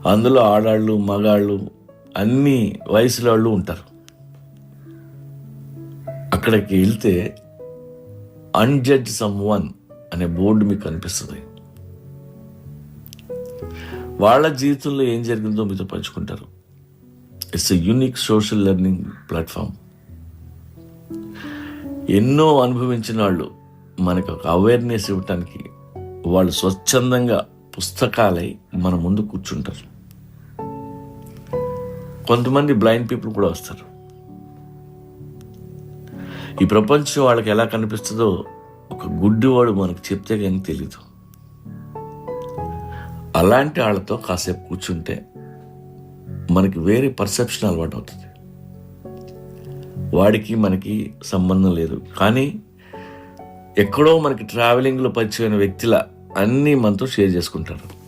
అందులో ఆడాళ్ళు మగాళ్ళు అన్ని వయసుల వాళ్ళు ఉంటారు. అక్కడికి వెళ్తే అన్జడ్జ్ సమ్వన్ అనే బోర్డు మీకు కనిపిస్తుంది. వాళ్ళ జీవితంలో ఏం జరిగిందో మీతో పంచుకుంటారు. It's a unique social learning platform. ఎన్నో అనుభవించిన వాళ్ళు మనకు ఒక అవేర్నెస్ ఇవ్వటానికి వాళ్ళు స్వచ్ఛందంగా పుస్తకాలై మన ముందు కూర్చుంటారు. కొంతమంది బ్లైండ్ పీపుల్ కూడా వస్తారు. ఈ ప్రపంచం వాళ్ళకి ఎలా కనిపిస్తుందో ఒక గుడ్డివాడు మనకు చెప్తే కానీ తెలీదు. అలాంటి వాళ్ళతో కాసేపు కూర్చుంటే మనకి వేరే పర్సెప్షన్ అలవాటు అవుతుంది. వాడికి మనకి సంబంధం లేదు, కానీ ఎక్కడో మనకి ట్రావెలింగ్లో పరిచయమైన వ్యక్తిలా అన్నీ మనతో షేర్ చేసుకుంటారు.